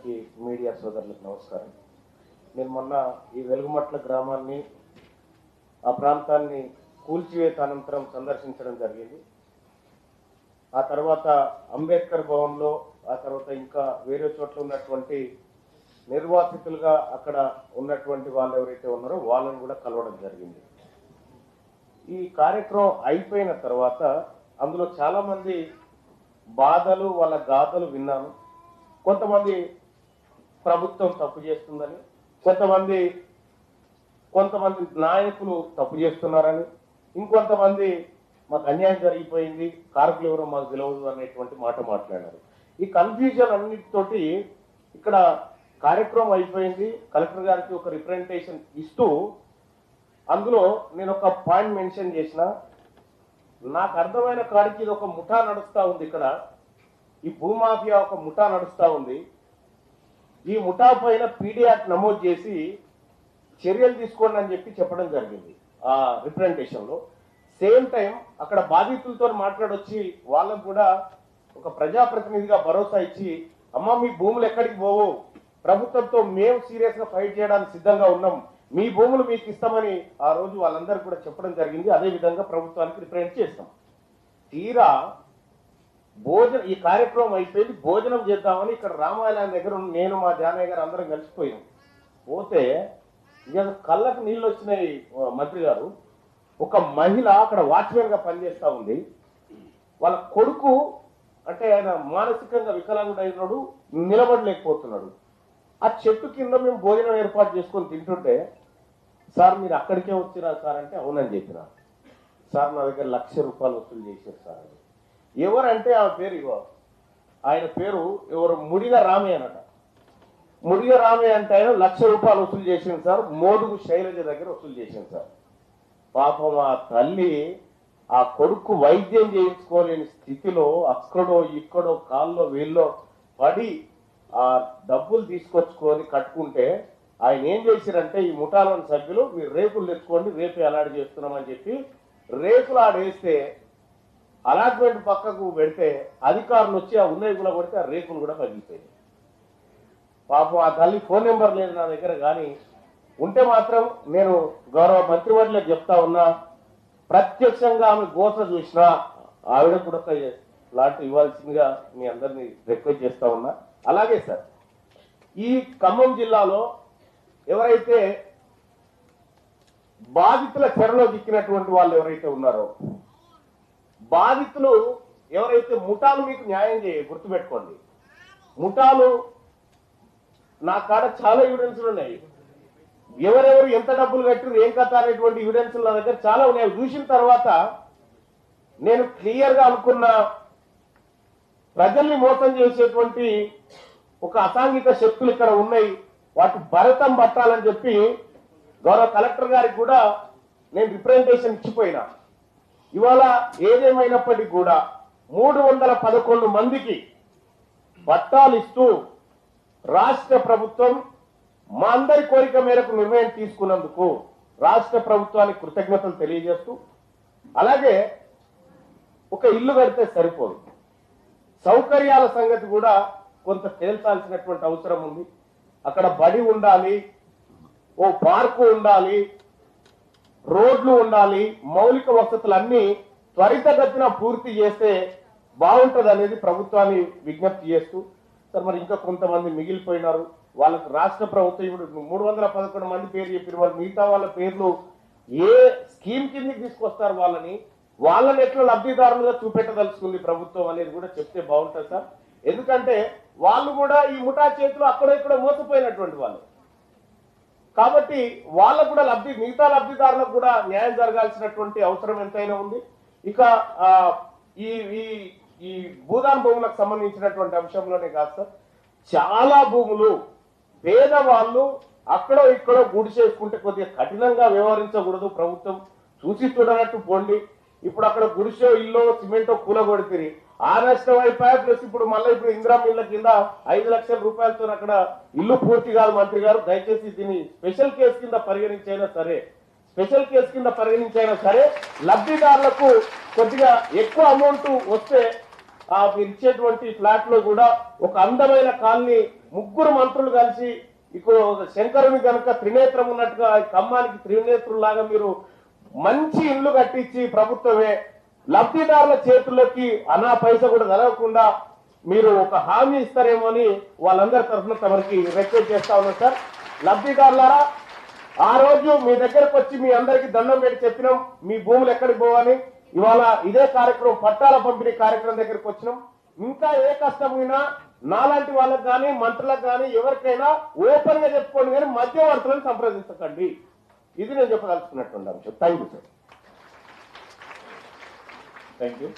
అందరికీ మీడియా సోదరులకు నమస్కారం. నేను మొన్న ఈ వెలుగుమట్ల గ్రామాన్ని ఆ ప్రాంతాన్ని కూల్చివేత అనంతరం సందర్శించడం జరిగింది. ఆ తర్వాత అంబేద్కర్ భవన్లో, ఆ తర్వాత ఇంకా వేరే చోట్ల ఉన్నటువంటి నిర్వాసితులుగా అక్కడ ఉన్నటువంటి వాళ్ళు ఎవరైతే ఉన్నారో వాళ్ళని కూడా కలవడం జరిగింది. ఈ కార్యక్రమం అయిపోయిన తర్వాత అందులో చాలామంది బాధలు, వాళ్ళ గాథలు విన్నాను. కొంతమంది ప్రభుత్వం తప్పు చేస్తుందని, కొంతమంది నాయకులు తప్పు చేస్తున్నారని, ఇంకొంతమంది మాకు అన్యాయం జరిగిపోయింది, కారకులు ఎవరో మాకు తెలియదు అనేటువంటి మాట మాట్లాడారు. ఈ కన్ఫ్యూజన్ అన్నిటితోటి ఇక్కడ కార్యక్రమం అయిపోయింది. కలెక్టర్ గారికి ఒక రిప్రజెంటేషన్ ఇస్తూ అందులో నేను ఒక పాయింట్ మెన్షన్ చేసిన, నాకు అర్థమైన కాడికి ఇది ఒక ముఠా నడుస్తూ ఉంది. ఇక్కడ ఈ భూమాఫియా ఒక ముఠా నడుస్తూ ఉంది. ఈ ముఠా పైన పీడీ యాక్ట్ నమోదు చేసి చర్యలు తీసుకోండి అని చెప్పడం జరిగింది ఆ రిప్రజెంటేషన్లో. సేమ్ టైం అక్కడ బాధితులతో మాట్లాడొచ్చి వాళ్ళకు కూడా ఒక ప్రజాప్రతినిధిగా భరోసా ఇచ్చి, అమ్మ మీ భూములు ఎక్కడికి పోవు, ప్రభుత్వంతో మేము సీరియస్గా ఫైట్ చేయడానికి సిద్ధంగా ఉన్నాం, మీ భూములు మీకు ఇస్తామని ఆ రోజు వాళ్ళందరూ కూడా చెప్పడం జరిగింది. అదేవిధంగా ప్రభుత్వానికి రిప్రజెంట్ చేస్తాం. తీరా ఈ కార్యక్రమం అయిపోయింది, భోజనం చేద్దామని ఇక్కడ రామాలయం దగ్గర నేను మా జానయ్య గారు అందరం కలిసిపోయాం. పోతే ఇక కళ్ళకు నీళ్ళు వచ్చినాయి. మంత్రి గారు, ఒక మహిళ అక్కడ వాచ్మెన్ గా పనిచేస్తా ఉంది. వాళ్ళ కొడుకు అంటే ఆయన మానసికంగా వికలాంగుడైనడు, నిలబడలేకపోతున్నాడు. ఆ చెట్టు కింద మేము భోజనం ఏర్పాటు చేసుకొని తింటుంటే, సార్ మీరు అక్కడికే వచ్చిరా సార్ అంటే అవునని చెప్పిన. సార్ నా దగ్గర ₹1,00,000 వసూలు చేశారు సార్ అని. ఎవరంటే ఆ పేరు ఇగో, ఆయన పేరు ఎవరు, ముడిగ రామయ్య అనట. ముడిగ రామయ్య అంటే ఆయన ₹1,00,000 వసూలు చేసింది సార్, మోదుగు శైలజ దగ్గర వసూలు చేసింది సార్. పాపం ఆ తల్లి ఆ కొడుకు వైద్యం చేయించుకోలేని స్థితిలో అక్కడో ఇక్కడో కాల్లో వీళ్ళో పడి ఆ డబ్బులు తీసుకొచ్చుకొని కట్టుకుంటే, ఆయన ఏం చేశారంటే ఈ ముఠాలోని సభ్యులు మీరు రేకులు తెచ్చుకోండి, రేపు అలాట్ చేస్తున్నామని చెప్పి రేకులు ఆడేస్తే అలాట్మెంట్ పక్కకు పెడితే అధికారులు వచ్చి ఆ ఉన్నవి కూడా కొడితే ఆ రేకులు కూడా పగిలిపోయాయి. పాపం ఆ తల్లి ఫోన్ నెంబర్ లేదు నా దగ్గర, కానీ ఉంటే మాత్రం నేను గౌరవ మంత్రివర్యులకు చెప్తా ఉన్నా, ప్రత్యక్షంగా ఆమె గోస చూసినా ఆవిడ కూడా ఒక లాట్ ఇవ్వాల్సిందిగా మీ అందరినీ రిక్వెస్ట్ చేస్తా ఉన్నా. అలాగే సార్, ఈ ఖమ్మం జిల్లాలో ఎవరైతే బాధితుల చెరలో దిక్కినటువంటి వాళ్ళు ఎవరైతే ఉన్నారో, బాధితులు ఎవరైతే ముఠాలు మీకు న్యాయం గుర్తుపెట్టుకోండి. ముఠాలు నా కాడ చాలా ఎవిడెన్స్లు ఉన్నాయి. ఎవరెవరు ఎంత డబ్బులు కట్టారు ఏం కథ అనేటువంటి ఎవిడెన్స్లు నా దగ్గర చాలా ఉన్నాయి. చూసిన తర్వాత నేను క్లియర్ గా అనుకున్న, ప్రజల్ని మోసం చేసేటువంటి ఒక అసాంఘిక శక్తులు ఇక్కడ ఉన్నాయి, వాటి భరతం పట్టాలని చెప్పి గౌరవ కలెక్టర్ గారికి కూడా నేను రిప్రజెంటేషన్ ఇచ్చిపోయినా. ఇవాళ ఏదేమైనప్పటికీ కూడా 311 మందికి పట్టాలు ఇస్తూ రాష్ట్ర ప్రభుత్వం మా అందరి కోరిక మేరకు నిర్ణయం తీసుకున్నందుకు రాష్ట్ర ప్రభుత్వానికి కృతజ్ఞతలు తెలియజేస్తూ, అలాగే ఒక ఇల్లు కడితే సరిపోదు, సౌకర్యాల సంగతి కూడా కొంత తేల్చాల్సినటువంటి అవసరం ఉంది. అక్కడ బడి ఉండాలి, ఓ పార్కు ఉండాలి, రోడ్లు ఉండాలి, మౌలిక వసతులన్నీ త్వరితగతిన పూర్తి చేస్తే బాగుంటుంది అనేది ప్రభుత్వాన్ని విజ్ఞప్తి చేస్తూ, సార్ మరి ఇంకా కొంతమంది మిగిలిపోయినారు, వాళ్ళకు రాష్ట్ర ప్రభుత్వం ఇప్పుడు 311 మంది పేరు చెప్పిన వాళ్ళు, మిగతా వాళ్ళ పేర్లు ఏ స్కీమ్ కిందకి తీసుకొస్తారు, వాళ్ళని ఎట్లా లబ్ధిదారులుగా చూపెట్టదలుచుకుంది ప్రభుత్వం అనేది కూడా చెప్తే బాగుంటుంది సార్. ఎందుకంటే వాళ్ళు కూడా ఈ ముఠా చేతిలో అక్కడో ఇక్కడ మోసపోయినటువంటి వాళ్ళు కాబట్టి వాళ్ళకు కూడా మిగతా లబ్ధిదారులకు కూడా న్యాయం జరగాల్సినటువంటి అవసరం ఎంతైనా ఉంది. ఇక ఈ ఈ భూదాన్ భూములకు సంబంధించినటువంటి అంశంలోనే కాదు సార్, చాలా భూములు పేదవాళ్ళు అక్కడో ఇక్కడో గుడి చేసుకుంటే కొద్దిగా కఠినంగా వ్యవహరించకూడదు, ప్రభుత్వం చూసి చూడనట్టు పోండి. ఇప్పుడు అక్కడ గుడిసో ఇల్లు సిమెంటో కూలగొడితే ఆ నష్టం అయిపోయా, ప్లస్ ఇప్పుడు మళ్ళీ ఇందిరా మిల్ల కింద 5 లక్షల రూపాయలతో అక్కడ ఇల్లు పూర్తి కాదు. మంత్రి గారు దయచేసి దీన్ని స్పెషల్ కేసు కింద పరిగణించైనా సరే లబ్ధిదారులకు కొద్దిగా ఎక్కువ అమౌంట్ వస్తే మీరు ఇచ్చేటువంటి ఫ్లాట్ లో కూడా ఒక అందమైన కాలనీ ముగ్గురు మంత్రులు కలిసి ఇప్పుడు శంకరుని కనుక త్రినేత్రం ఉన్నట్టుగా ఖమ్మానికి త్రినేత్రులాగా మీరు మంచి ఇల్లు కట్టించి ప్రభుత్వమే లబ్ధిదారుల చేతుల్లోకి అనా పైస కూడా జరగకుండా మీరు ఒక హామీ ఇస్తారేమో అని వాళ్ళందరి తరఫున తమరికి రిక్వెస్ట్ చేస్తా ఉన్నాం సార్. లబ్ధిదారులారా, ఆ రోజు మీ దగ్గరకు వచ్చి మీ అందరికి దండం పెట్టి చెప్పినాం మీ భూములు ఎక్కడికి పోవాలి. ఇవాళ ఇదే కార్యక్రమం పట్టాల పంపిణీ కార్యక్రమం దగ్గరికి వచ్చినాం. ఇంకా ఏ కష్టమైనా నాలాంటి వాళ్ళకి కానీ మంత్రులకు కానీ ఎవరికైనా ఓపెన్ గా చెప్పుకోండి, కానీ మధ్యవర్తులను సంప్రదించకండి. ఇది నేను చెప్పదలుచుకున్నట్టు అంశం. Thank you sir. Thank you.